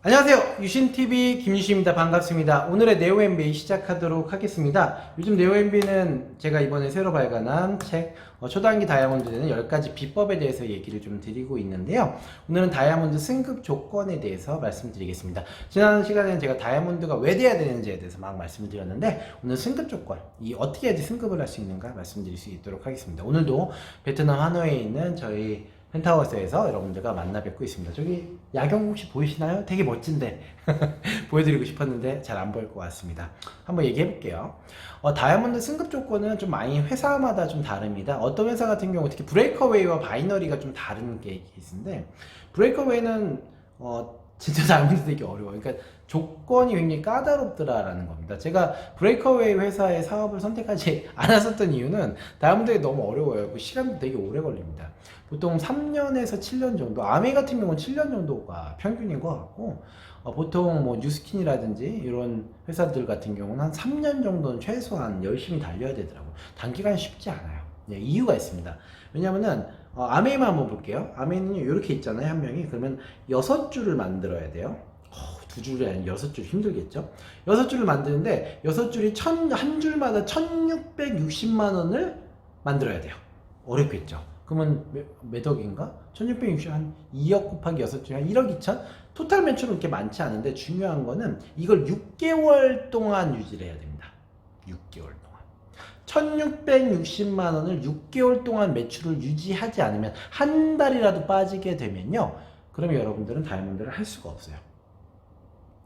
안녕하세요. 유신TV 김유신입니다. 반갑습니다. 오늘의 네오MBA 시작하도록 하겠습니다. 요즘 네오MBA는 제가 이번에 새로 발간한 책 초단기 다이아몬드 되는 10가지 비법에 대해서 얘기를 좀 드리고 있는데요. 오늘은 다이아몬드 승급 조건에 대해서 말씀드리겠습니다. 지난 시간에는 제가 다이아몬드가 왜 돼야 되는지에 대해서 막 말씀을 드렸는데, 오늘 승급 조건, 이 어떻게 해야지 승급을 할 수 있는가 말씀드릴 수 있도록 하겠습니다. 오늘도 베트남 하노이에 있는 저희 펜트하우스에서 여러분들과 만나 뵙고 있습니다. 저기 야경 혹시 보이시나요? 되게 멋진데 보여드리고 싶었는데 잘 안 보일 것 같습니다. 한번 얘기해 볼게요. 다이아몬드 승급 조건은 좀 많이 회사마다 좀 다릅니다. 어떤 회사 같은 경우 특히 브레이커웨이와 바이너리가 좀 다른 게 있는데, 브레이커웨이는 진짜 다이아몬드 되기 어려워요. 그러니까 조건이 굉장히 까다롭더라라는 겁니다. 제가 브레이커웨이 회사의 사업을 선택하지 않았었던 이유는 다이아몬드가 너무 어려워요. 그 시간도 되게 오래 걸립니다. 보통 3년에서 7년 정도, 아메 같은 경우는 7년 정도가 평균인 것 같고, 보통 뭐 뉴스킨이라든지 이런 회사들 같은 경우는 한 3년 정도는 최소한 열심히 달려야 되더라고요. 단기간 쉽지 않아요. 네, 이유가 있습니다. 왜냐면은 아메이만 한번 볼게요. 아메이는요, 이렇게 있잖아요, 한 명이. 그러면 6줄을 만들어야 돼요. 2줄이 아니라 6줄 힘들겠죠? 6줄을 만드는데 6줄이 한 줄마다 1660만 원을 만들어야 돼요. 어렵겠죠? 그러면 몇 억인가? 1660, 한 2억 곱하기 6줄이 한 1억 2천? 토탈 매출은 그렇게 많지 않은데, 중요한 거는 이걸 6개월 동안 유지를 해야 됩니다. 6개월 동안. 1660만 원을 6개월 동안 매출을 유지하지 않으면, 한 달이라도 빠지게 되면요, 그러면 여러분들은 다이아몬드를 할 수가 없어요.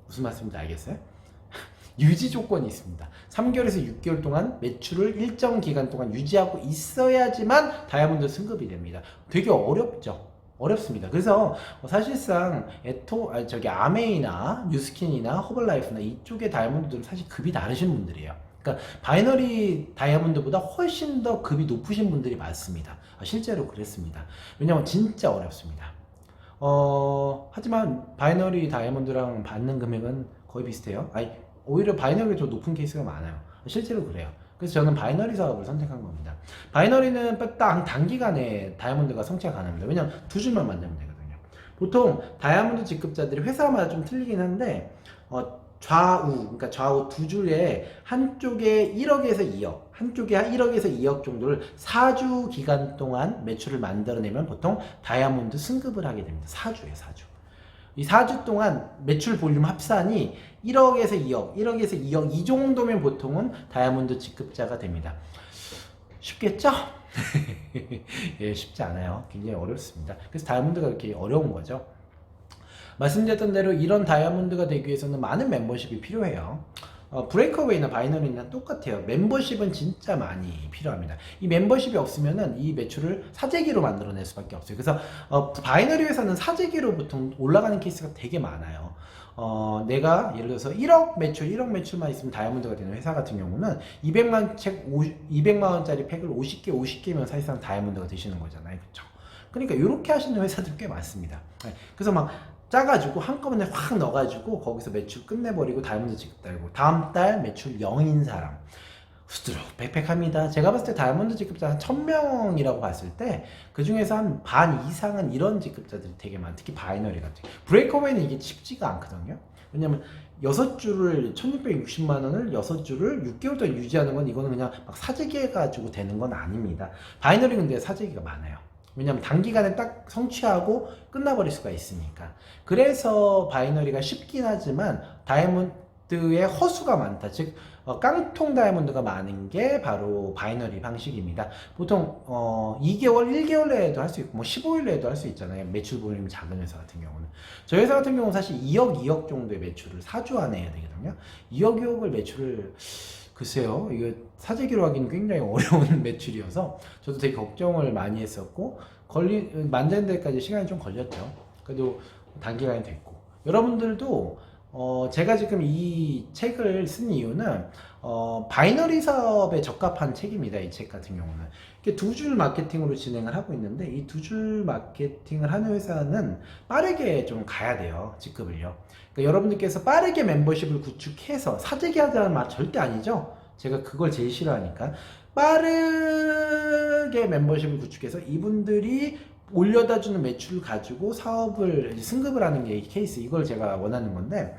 무슨 말씀인지 알겠어요? 유지 조건이 있습니다. 3개월에서 6개월 동안 매출을 일정 기간 동안 유지하고 있어야지만 다이아몬드 승급이 됩니다. 되게 어렵죠? 어렵습니다. 그래서 사실상 아메이나 뉴스킨이나 허벌라이프나 이쪽의 다이아몬드들은 사실 급이 다르신 분들이에요. 그러니까 바이너리 다이아몬드보다 훨씬 더 급이 높으신 분들이 많습니다. 실제로 그랬습니다. 왜냐면 진짜 어렵습니다. 하지만 바이너리 다이아몬드랑 받는 금액은 거의 비슷해요. 아니, 오히려 바이너리가 더 높은 케이스가 많아요. 실제로 그래요. 그래서 저는 바이너리 사업을 선택한 겁니다. 바이너리는 딱 단기간에 다이아몬드가 성취가 가능합니다. 왜냐면 2줄만 만들면 되거든요. 보통 다이아몬드 직급자들이 회사마다 좀 틀리긴 한데, 그러니까 좌우 2줄에 한쪽에 1억에서 2억, 한쪽에 1억에서 2억 정도를 4주 기간 동안 매출을 만들어내면 보통 다이아몬드 승급을 하게 됩니다. 4주에 4주. 이 4주 동안 매출 볼륨 합산이 1억에서 2억, 1억에서 2억 이 정도면 보통은 다이아몬드 직급자가 됩니다. 쉽겠죠? 예, 쉽지 않아요. 굉장히 어렵습니다. 그래서 다이아몬드가 그렇게 어려운 거죠. 말씀드렸던 대로 이런 다이아몬드가 되기 위해서는 많은 멤버십이 필요해요. 브레이커웨이나 바이너리나 똑같아요. 멤버십은 진짜 많이 필요합니다. 이 멤버십이 없으면은 이 매출을 사재기로 만들어낼 수밖에 없어요. 그래서 바이너리 회사는 사재기로 보통 올라가는 케이스가 되게 많아요. 내가 예를 들어서 1억 매출만 있으면 다이아몬드가 되는 회사 같은 경우는 200만 원짜리 팩을 50개면 사실상 다이아몬드가 되시는 거잖아요. 그렇죠? 그러니까 이렇게 하시는 회사들 꽤 많습니다. 그래서 막 짜가지고 한꺼번에 확 넣어가지고 거기서 매출 끝내버리고 다이아몬드 지급 달고 다음 달 매출 0인 사람 후드로 빽빽합니다. 제가 봤을 때 다이아몬드 직급자 한 1000명이라고 봤을 때 그 중에서 한 반 이상은 이런 직급자들이 되게 많아요. 특히 바이너리 같은 브레이커웨이는 이게 쉽지가 않거든요. 왜냐면 6줄을 1660만 원을 6줄을 6개월 동안 유지하는 건, 이거는 그냥 막 사재기 해가지고 되는 건 아닙니다. 바이너리 근데 사재기가 많아요. 왜냐면 단기간에 딱 성취하고 끝나버릴 수가 있으니까. 그래서 바이너리가 쉽긴 하지만 다이아몬드의 허수가 많다. 즉 깡통 다이아몬드가 많은 게 바로 바이너리 방식입니다. 보통 2개월, 1개월 내에도 할 수 있고 뭐 15일 내에도 할 수 있잖아요. 매출 볼륨이 작은 회사 같은 경우는. 저희 회사 같은 경우는 사실 2억 정도의 매출을 4주 안에 해야 되거든요. 2억을 매출을, 글쎄요, 이거 사재기로 하기는 굉장히 어려운 매출이어서 저도 되게 걱정을 많이 했었고, 만드는 데까지 시간이 좀 걸렸죠. 그래도 단기간에 됐고, 여러분들도 제가 지금 이 책을 쓴 이유는 바이너리 사업에 적합한 책입니다. 이 책 같은 경우는 이렇게 2줄 마케팅으로 진행을 하고 있는데, 이 2줄 마케팅을 하는 회사는 빠르게 좀 가야 돼요. 직급을요. 그러니까 여러분들께서 빠르게 멤버십을 구축해서, 사재기 하자는 말 절대 아니죠. 제가 그걸 제일 싫어하니까. 빠르게 멤버십을 구축해서 이분들이 올려다주는 매출을 가지고 사업을 승급을 하는 게 이 케이스, 이걸 제가 원하는 건데,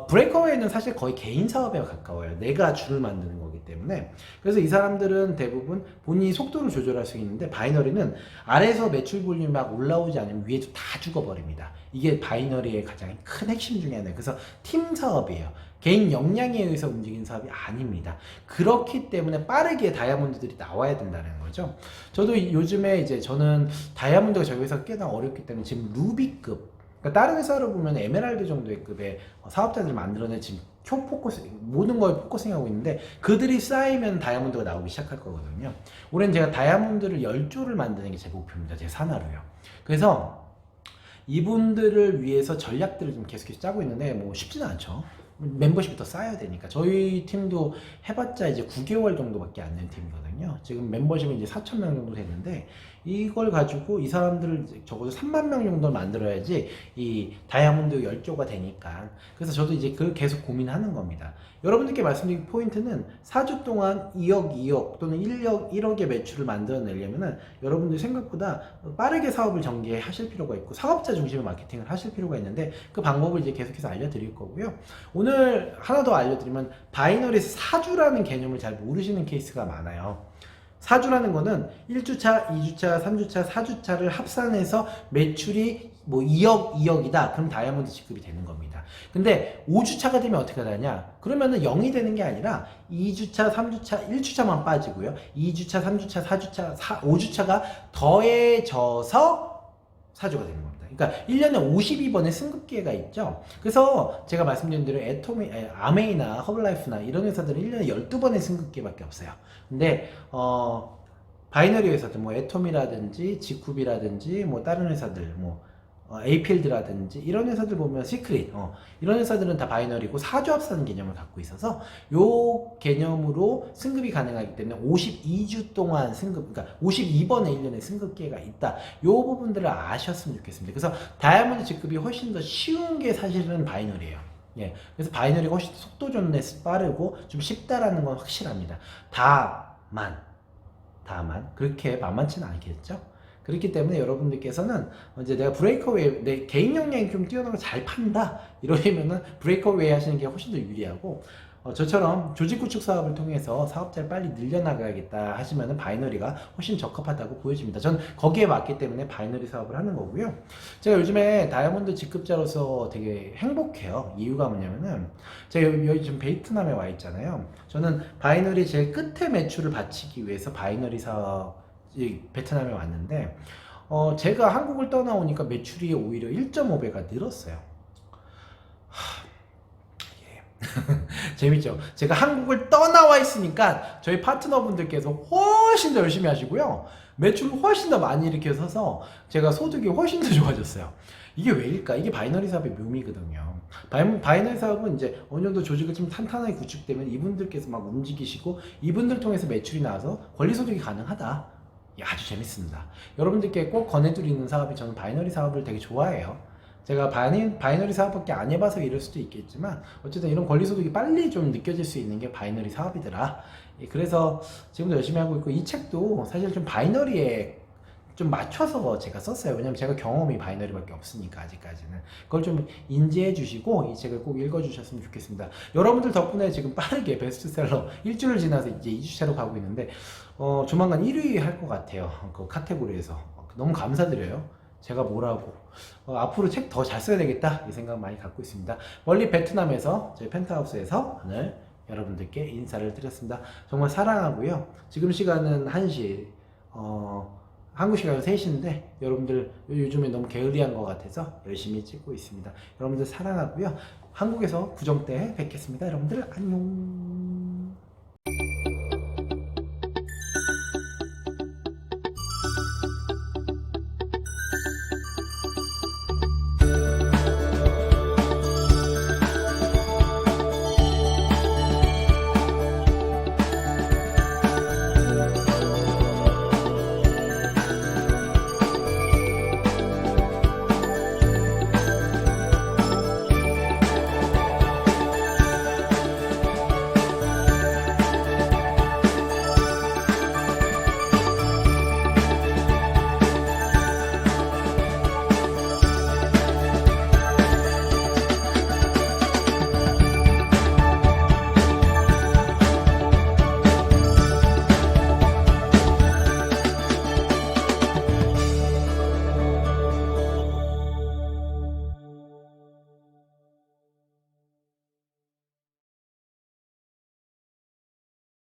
브레이커웨이는 사실 거의 개인 사업에 가까워요. 내가 줄을 만드는 거기 때문에. 그래서 이 사람들은 대부분 본인이 속도를 조절할 수 있는데, 바이너리는 아래에서 매출 볼륨이 막 올라오지 않으면 위에도 다 죽어버립니다. 이게 바이너리의 가장 큰 핵심 중에 하나예요. 그래서 팀 사업이에요. 개인 역량에 의해서 움직이는 사업이 아닙니다. 그렇기 때문에 빠르게 다이아몬드들이 나와야 된다는 거죠. 저도 요즘에 이제 저는 다이아몬드가 저희 회사가 꽤나 어렵기 때문에 지금 루비급, 그러니까 다른 회사로 보면 에메랄드 정도의 급의 사업자들을 만들어내 지금 포커스, 모든 거에 포커싱하고 있는데, 그들이 쌓이면 다이아몬드가 나오기 시작할 거거든요. 올해는 제가 다이아몬드를 10조를 만드는 게 제 목표입니다. 제 산하로요. 그래서 이분들을 위해서 전략들을 좀 계속해서 짜고 있는데, 뭐 쉽지는 않죠. 멤버십이 더 쌓여야 되니까. 저희 팀도 해봤자 이제 9개월 정도밖에 안 된 팀이거든요. 지금 멤버십은 이제 4,000명 정도 됐는데, 이걸 가지고 이 사람들을 적어도 3만 명 정도 만들어야지 이 다이아몬드 10조가 되니까. 그래서 저도 이제 그걸 계속 고민하는 겁니다. 여러분들께 말씀드린 포인트는 4주 동안 2억, 2억 또는 1억의 매출을 만들어내려면은 여러분들 생각보다 빠르게 사업을 전개하실 필요가 있고, 사업자 중심의 마케팅을 하실 필요가 있는데, 그 방법을 이제 계속해서 알려드릴 거고요. 오늘 하나 더 알려드리면, 바이너리 사주라는 개념을 잘 모르시는 케이스가 많아요. 사주라는 거는 1주차, 2주차, 3주차, 4주차를 합산해서 매출이 뭐 2억, 2억이다. 그럼 다이아몬드 직급이 되는 겁니다. 근데 5주차가 되면 어떻게 되냐? 그러면은 0이 되는 게 아니라 2주차, 3주차, 1주차만 빠지고요. 2주차, 3주차, 4주차, 5주차가 더해져서 사주가 되는 겁니다. 그러니까 1년에 52번의 승급 기회가 있죠. 그래서 제가 말씀드린 대로 아메이나 허블라이프나 이런 회사들은 1년에 12번의 승급 기회밖에 없어요. 근데 바이너리 회사들, 뭐 애톰이라든지 지쿱이라든지 뭐 다른 회사들, 뭐 에이필드라든지 이런 회사들 보면 시크릿, 이런 회사들은 다 바이너리고 4조 합산 개념을 갖고 있어서 요 개념으로 승급이 가능하기 때문에 52주 동안 승급, 그러니까 52번의 1년에 승급 기회가 있다. 요 부분들을 아셨으면 좋겠습니다. 그래서 다이아몬드 직급이 훨씬 더 쉬운 게 사실은 바이너리예요. 예, 그래서 바이너리가 훨씬 속도 좋네, 빠르고 좀 쉽다라는 건 확실합니다. 다만 그렇게 만만치는 않겠죠. 그렇기 때문에 여러분들께서는 이제 내가 브레이커웨이, 내 개인 역량이 좀 뛰어난 걸 잘 판다 이러면은 브레이커웨이 하시는 게 훨씬 더 유리하고, 저처럼 조직 구축 사업을 통해서 사업자를 빨리 늘려나가야겠다 하시면은 바이너리가 훨씬 적합하다고 보여집니다. 저는 거기에 맞기 때문에 바이너리 사업을 하는 거고요. 제가 요즘에 다이아몬드 직급자로서 되게 행복해요. 이유가 뭐냐면은, 제가 여기 지금 베트남에 와 있잖아요. 저는 바이너리 제일 끝에 매출을 바치기 위해서 바이너리 사업 베트남에 왔는데, 제가 한국을 떠나오니까 매출이 오히려 1.5배가 늘었어요. 재밌죠? 제가 한국을 떠나와 있으니까 저희 파트너분들께서 훨씬 더 열심히 하시고요. 매출을 훨씬 더 많이 일으켜서 제가 소득이 훨씬 더 좋아졌어요. 이게 왜일까? 이게 바이너리 사업의 묘미거든요. 바이너리 사업은 이제 어느 정도 조직을 좀 탄탄하게 구축되면 이분들께서 막 움직이시고, 이분들 통해서 매출이 나와서 권리소득이 가능하다. 아주 재밌습니다. 여러분들께 꼭 권해드리는 사업이, 저는 바이너리 사업을 되게 좋아해요. 제가 바이너리 사업밖에 안 해봐서 이럴 수도 있겠지만, 어쨌든 이런 권리소득이 빨리 좀 느껴질 수 있는 게 바이너리 사업이더라. 그래서 지금도 열심히 하고 있고, 이 책도 사실 좀 바이너리에 좀 맞춰서 제가 썼어요. 왜냐면 제가 경험이 바이너리밖에 없으니까 아직까지는. 그걸 좀 인지해 주시고 이 책을 꼭 읽어 주셨으면 좋겠습니다. 여러분들 덕분에 지금 빠르게 베스트셀러 일주일 지나서 이제 2주차로 가고 있는데, 조만간 1위 할 것 같아요. 그 카테고리에서. 너무 감사드려요. 제가 뭐라고. 앞으로 책 더 잘 써야 되겠다, 이 생각 많이 갖고 있습니다. 멀리 베트남에서 저희 펜트하우스에서 오늘 여러분들께 인사를 드렸습니다. 정말 사랑하고요. 지금 시간은 1시, 한국 시간은 3시인데 여러분들 요즘에 너무 게을리한 것 같아서 열심히 찍고 있습니다. 여러분들 사랑하고요. 한국에서 구정 때 뵙겠습니다. 여러분들 안녕.